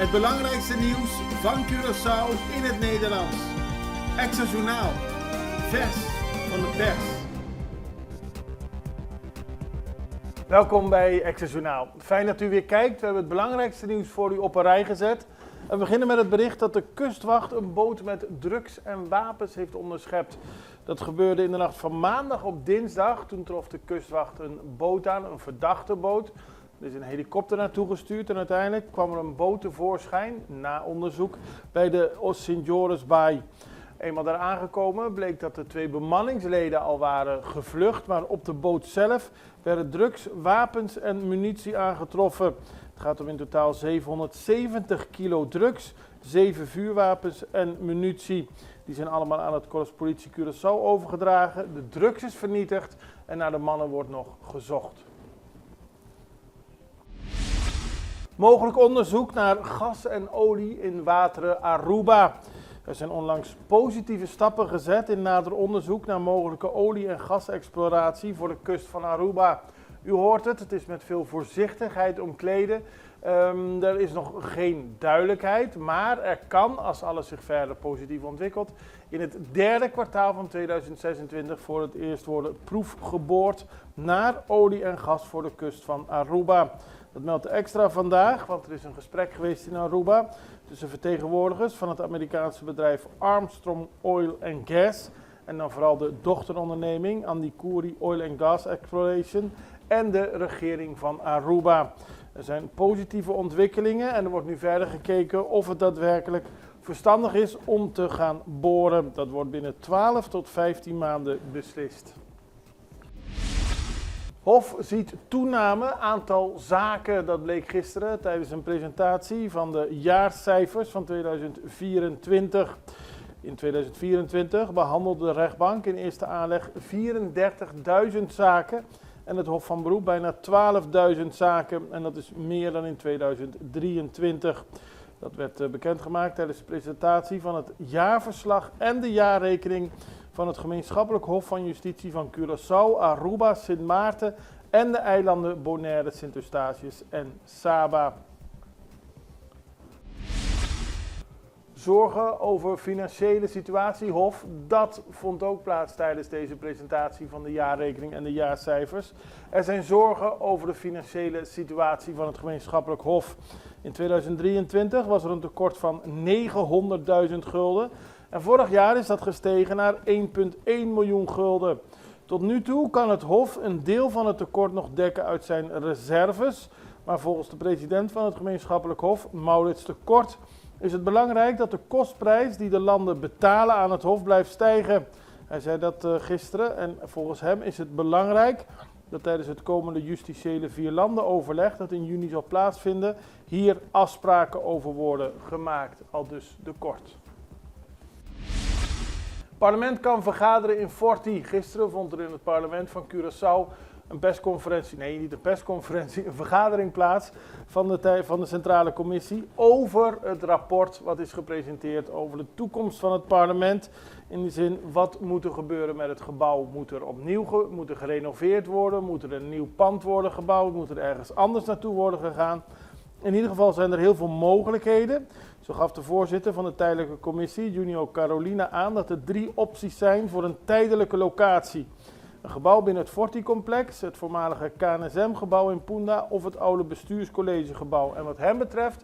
Het belangrijkste nieuws van Curaçao in het Nederlands. Extra Journaal. Vers van de pers. Welkom bij Extra Journaal. Fijn dat u weer kijkt. We hebben het belangrijkste nieuws voor u op een rij gezet. We beginnen met het bericht dat de kustwacht een boot met drugs en wapens heeft onderschept. Dat gebeurde in de nacht van maandag op dinsdag. Toen trof de kustwacht een boot aan, een verdachte boot. Er is een helikopter naartoe gestuurd en uiteindelijk kwam er een boot tevoorschijn na onderzoek bij de Os Sintores Baai. Eenmaal daar aangekomen bleek dat de 2 bemanningsleden al waren gevlucht, maar op de boot zelf werden drugs, wapens en munitie aangetroffen. Het gaat om in totaal 770 kilo drugs, 7 vuurwapens en munitie. Die zijn allemaal aan het Korps Politie Curaçao overgedragen. De drugs is vernietigd en naar de mannen wordt nog gezocht. Mogelijk onderzoek naar gas en olie in wateren Aruba. Er zijn onlangs positieve stappen gezet in nader onderzoek naar mogelijke olie- en gasexploratie voor de kust van Aruba. U hoort het, het is met veel voorzichtigheid omkleden. Er is nog geen duidelijkheid, maar er kan, als alles zich verder positief ontwikkelt, in het 3e kwartaal van 2026 voor het eerst worden proefgeboord naar olie en gas voor de kust van Aruba. Dat meldt de Extra vandaag, want er is een gesprek geweest in Aruba tussen vertegenwoordigers van het Amerikaanse bedrijf Armstrong Oil and Gas en dan vooral de dochteronderneming Andikuri Oil and Gas Exploration en de regering van Aruba. Er zijn positieve ontwikkelingen en er wordt nu verder gekeken of het daadwerkelijk verstandig is om te gaan boren. Dat wordt binnen 12 tot 15 maanden beslist. Hof ziet toename aantal zaken, dat bleek gisteren tijdens een presentatie van de jaarcijfers van 2024. In 2024 behandelde de rechtbank in eerste aanleg 34.000 zaken en het Hof van Beroep bijna 12.000 zaken en dat is meer dan in 2023. Dat werd bekendgemaakt tijdens de presentatie van het jaarverslag en de jaarrekening van het Gemeenschappelijk Hof van Justitie van Curaçao, Aruba, Sint Maarten en de eilanden Bonaire, Sint Eustatius en Saba. Zorgen over financiële situatie, Hof, dat vond ook plaats tijdens deze presentatie van de jaarrekening en de jaarcijfers. Er zijn zorgen over de financiële situatie van het gemeenschappelijk Hof. In 2023 was er een tekort van 900.000 gulden en vorig jaar is dat gestegen naar 1,1 miljoen gulden. Tot nu toe kan het Hof een deel van het tekort nog dekken uit zijn reserves, maar volgens de president van het gemeenschappelijk Hof, Maurits de Kort, is het belangrijk dat de kostprijs die de landen betalen aan het Hof blijft stijgen. Hij zei dat gisteren en volgens hem is het belangrijk dat tijdens het komende justitiële vierlandenoverleg dat in juni zal plaatsvinden, hier afspraken over worden gemaakt, aldus de Kort. Het parlement kan vergaderen in Forti. Gisteren vond er in het parlement van Curaçao een persconferentie, nee niet een persconferentie, een vergadering plaats van de Centrale Commissie over het rapport wat is gepresenteerd over de toekomst van het parlement. In de zin, wat moet er gebeuren met het gebouw? Moet er gerenoveerd worden? Moet er een nieuw pand worden gebouwd? Moet er ergens anders naartoe worden gegaan? In ieder geval zijn er heel veel mogelijkheden. Zo gaf de voorzitter van de tijdelijke commissie, Junio Carolina, aan dat er 3 opties zijn voor een tijdelijke locatie. Een gebouw binnen het Forti-complex, het voormalige KNSM-gebouw in Punda of het oude bestuurscollegegebouw. En wat hem betreft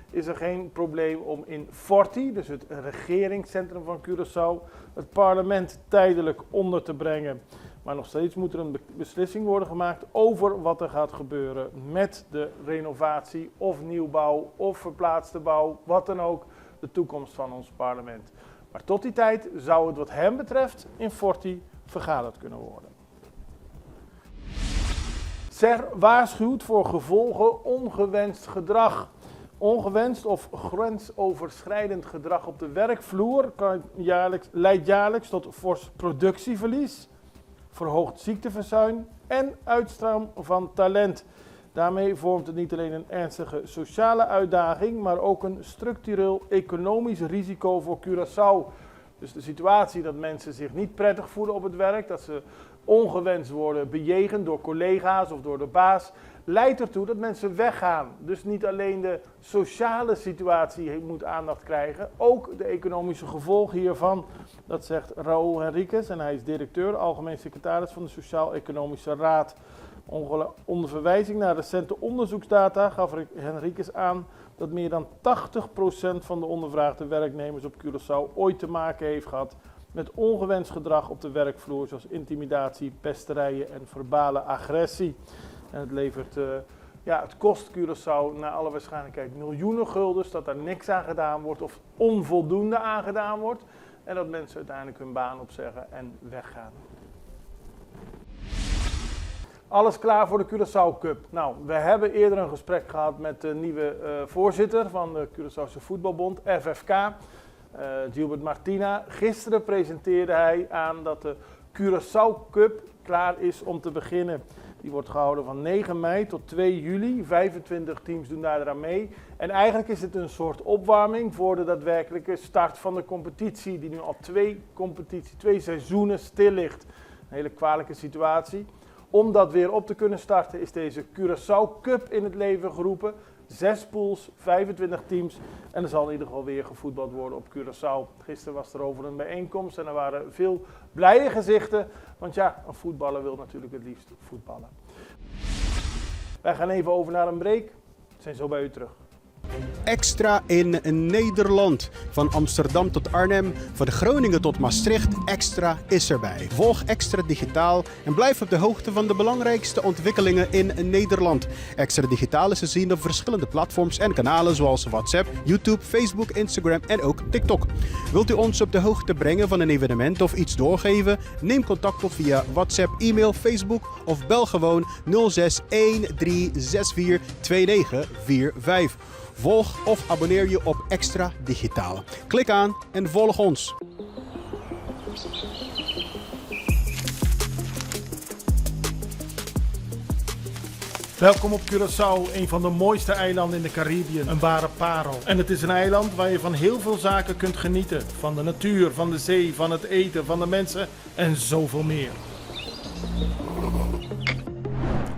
is er geen probleem om in Forti, dus het regeringscentrum van Curaçao, het parlement tijdelijk onder te brengen. Maar nog steeds moet er een beslissing worden gemaakt over wat er gaat gebeuren met de renovatie of nieuwbouw of verplaatste bouw, wat dan ook, de toekomst van ons parlement. Maar tot die tijd zou het wat hem betreft in Forti vergaderd kunnen worden. SER waarschuwt voor gevolgen ongewenst gedrag. Ongewenst of grensoverschrijdend gedrag op de werkvloer leidt jaarlijks tot fors productieverlies, verhoogd ziekteverzuim en uitstroom van talent. Daarmee vormt het niet alleen een ernstige sociale uitdaging, maar ook een structureel economisch risico voor Curaçao. Dus de situatie dat mensen zich niet prettig voelen op het werk, dat ze ongewenst worden bejegend door collega's of door de baas, leidt ertoe dat mensen weggaan. Dus niet alleen de sociale situatie moet aandacht krijgen, ook de economische gevolgen hiervan. Dat zegt Raúl Henriquez en hij is directeur, algemeen secretaris van de Sociaal-Economische Raad. Onder verwijzing naar recente onderzoeksdata gaf Henriquez aan dat meer dan 80% van de ondervraagde werknemers op Curaçao ooit te maken heeft gehad met ongewenst gedrag op de werkvloer, zoals intimidatie, pesterijen en verbale agressie. En het levert, het kost Curaçao naar alle waarschijnlijkheid miljoenen guldens, dat daar niks aan gedaan wordt of onvoldoende aan gedaan wordt. En dat mensen uiteindelijk hun baan opzeggen en weggaan. Alles klaar voor de Curaçao Cup. Nou, we hebben eerder een gesprek gehad met de nieuwe voorzitter van de Curaçaose Voetbalbond, FFK, Gilbert Martina. Gisteren presenteerde hij aan dat de Curaçao Cup klaar is om te beginnen. Die wordt gehouden van 9 mei tot 2 juli. 25 teams doen daar aan mee. En eigenlijk is het een soort opwarming voor de daadwerkelijke start van de competitie, die nu al 2 seizoenen stil ligt. Een hele kwalijke situatie. Om dat weer op te kunnen starten is deze Curaçao Cup in het leven geroepen. 6 pools, 25 teams en er zal in ieder geval weer gevoetbald worden op Curaçao. Gisteren was er over een bijeenkomst en er waren veel blije gezichten. Want ja, een voetballer wil natuurlijk het liefst voetballen. Wij gaan even over naar een break. We zijn zo bij u terug. Extra in Nederland. Van Amsterdam tot Arnhem, van Groningen tot Maastricht, Extra is erbij. Volg Extra Digitaal en blijf op de hoogte van de belangrijkste ontwikkelingen in Nederland. Extra Digitaal is te zien op verschillende platforms en kanalen zoals WhatsApp, YouTube, Facebook, Instagram en ook TikTok. Wilt u ons op de hoogte brengen van een evenement of iets doorgeven? Neem contact op via WhatsApp, e-mail, Facebook of bel gewoon 06 1364 2945. Volg of abonneer je op Extra Digitaal. Klik aan en volg ons. Welkom op Curaçao, een van de mooiste eilanden in de Caribiën, een ware parel. En het is een eiland waar je van heel veel zaken kunt genieten. Van de natuur, van de zee, van het eten, van de mensen en zoveel meer.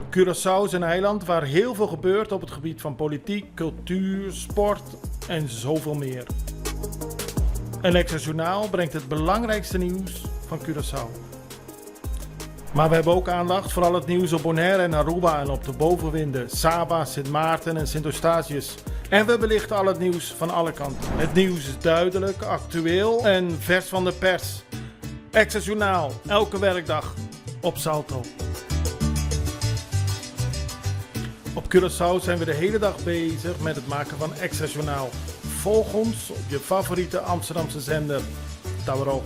Curaçao is een eiland waar heel veel gebeurt op het gebied van politiek, cultuur, sport en zoveel meer. En Extra Journaal brengt het belangrijkste nieuws van Curaçao. Maar we hebben ook aandacht voor al het nieuws op Bonaire en Aruba en op de bovenwinden, Saba, Sint Maarten en Sint Eustatius. En we belichten al het nieuws van alle kanten. Het nieuws is duidelijk, actueel en vers van de pers. Extra Journaal, elke werkdag op Salto. Op Curaçao zijn we de hele dag bezig met het maken van Extra Journaal. Volg ons op je favoriete Amsterdamse zender, Tauro.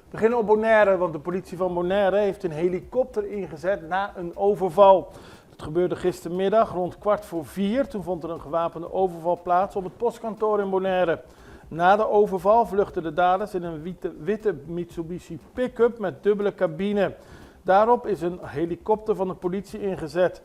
We beginnen op Bonaire, want de politie van Bonaire heeft een helikopter ingezet na een overval. Het gebeurde gistermiddag rond 3:15. Toen vond er een gewapende overval plaats op het postkantoor in Bonaire. Na de overval vluchtten de daders in een witte Mitsubishi pick-up met dubbele cabine. Daarop is een helikopter van de politie ingezet.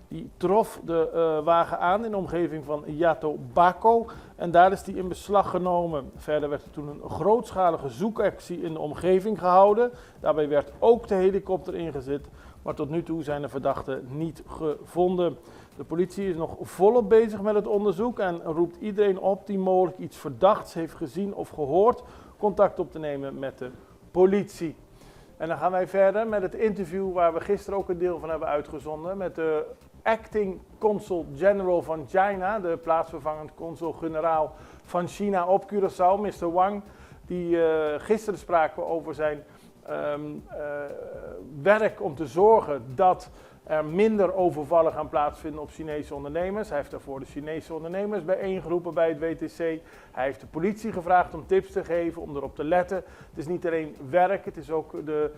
Die trof de wagen aan in de omgeving van Jatobacco en daar is die in beslag genomen. Verder werd er toen een grootschalige zoekactie in de omgeving gehouden. Daarbij werd ook de helikopter ingezet, maar tot nu toe zijn de verdachten niet gevonden. De politie is nog volop bezig met het onderzoek en roept iedereen op die mogelijk iets verdachts heeft gezien of gehoord, contact op te nemen met de politie. En dan gaan wij verder met het interview waar we gisteren ook een deel van hebben uitgezonden met de Acting Consul General van China, de plaatsvervangend consul-generaal van China op Curaçao, Mr. Wang. Gisteren spraken we over zijn werk om te zorgen dat er minder overvallen gaan plaatsvinden op Chinese ondernemers. Hij heeft daarvoor de Chinese ondernemers bijeengeroepen bij het WTC. Hij heeft de politie gevraagd om tips te geven, om erop te letten. Het is niet alleen werk, het is ook de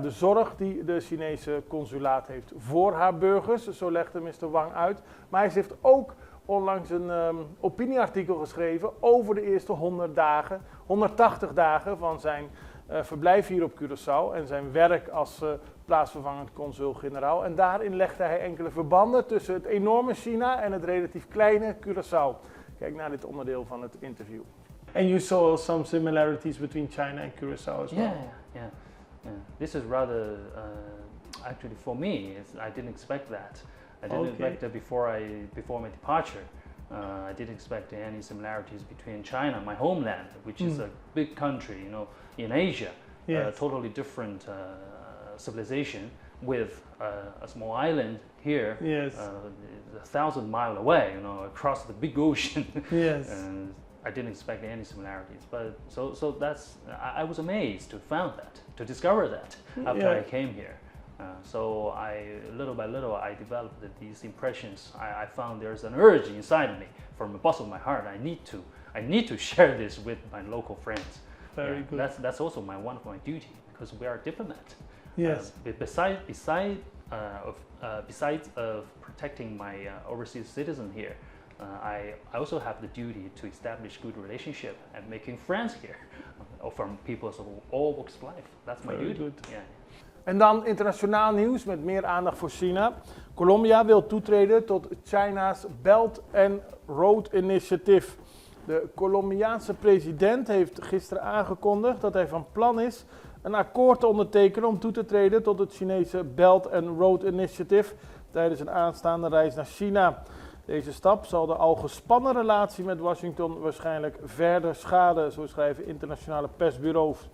zorg die de Chinese consulaat heeft voor haar burgers. Zo legde Mr. Wang uit. Maar hij heeft ook onlangs een opinieartikel geschreven over de eerste 180 dagen van zijn verblijf hier op Curaçao en zijn werk als plaatsvervangend consul-generaal. En daarin legde hij enkele verbanden tussen het enorme China en het relatief kleine Curaçao. Kijk naar dit onderdeel van het interview. And you saw some similarities between China and Curacao as well. Yeah. This is rather, actually for me, I didn't expect that. I didn't expect that before my departure. I didn't expect any similarities between China, my homeland, which is a big country, in Asia, totally different civilization, with a small island here, 1,000 miles away, across the big ocean. And I didn't expect any similarities, but so that's I was amazed to discover that after I came here. So little by little, I developed these impressions. I found there's an urge inside me, from the bottom of my heart. I need to share this with my local friends. Very good. That's also one of my duty, because we are diplomats. Yes. Besides of protecting my overseas citizen here, I also have the duty to establish good relationship and making friends here, from people of all walks of life. That's my duty. Good. Yeah. En dan internationaal nieuws met meer aandacht voor China. Colombia wil toetreden tot China's Belt and Road Initiative. De Colombiaanse president heeft gisteren aangekondigd dat hij van plan is een akkoord te ondertekenen om toe te treden tot het Chinese Belt and Road Initiative tijdens een aanstaande reis naar China. Deze stap zal de al gespannen relatie met Washington waarschijnlijk verder schaden, zo schrijven internationale persbureaus.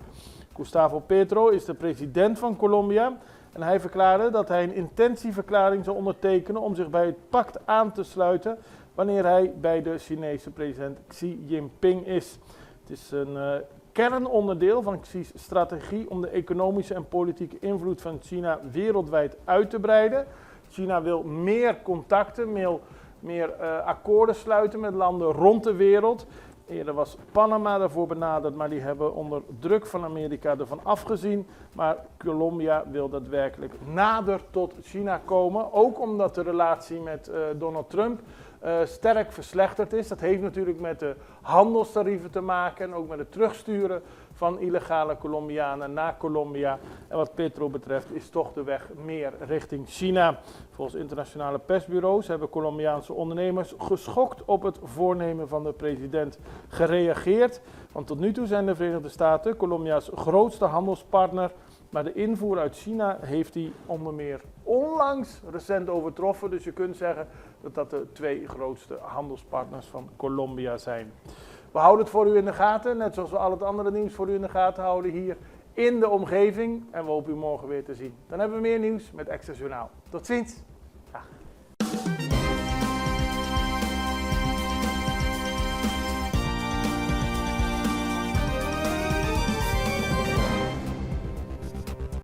Gustavo Petro is de president van Colombia en hij verklaarde dat hij een intentieverklaring zal ondertekenen om zich bij het pact aan te sluiten wanneer hij bij de Chinese president Xi Jinping is. Het is een kernonderdeel van Xi's strategie om de economische en politieke invloed van China wereldwijd uit te breiden. China wil meer contacten, meer akkoorden sluiten met landen rond de wereld. Eerder was Panama daarvoor benaderd, maar die hebben onder druk van Amerika ervan afgezien. Maar Colombia wil daadwerkelijk nader tot China komen. Ook omdat de relatie met Donald Trump sterk verslechterd is. Dat heeft natuurlijk met de handelstarieven te maken en ook met het terugsturen van illegale Colombianen naar Colombia. En wat Petro betreft is toch de weg meer richting China. Volgens internationale persbureaus hebben Colombiaanse ondernemers geschokt op het voornemen van de president gereageerd. Want tot nu toe zijn de Verenigde Staten Colombia's grootste handelspartner. Maar de invoer uit China heeft hij onder meer onlangs recent overtroffen. Dus je kunt zeggen dat dat de 2 grootste handelspartners van Colombia zijn. We houden het voor u in de gaten, net zoals we al het andere nieuws voor u in de gaten houden hier in de omgeving. En we hopen u morgen weer te zien. Dan hebben we meer nieuws met Extra Journaal. Tot ziens!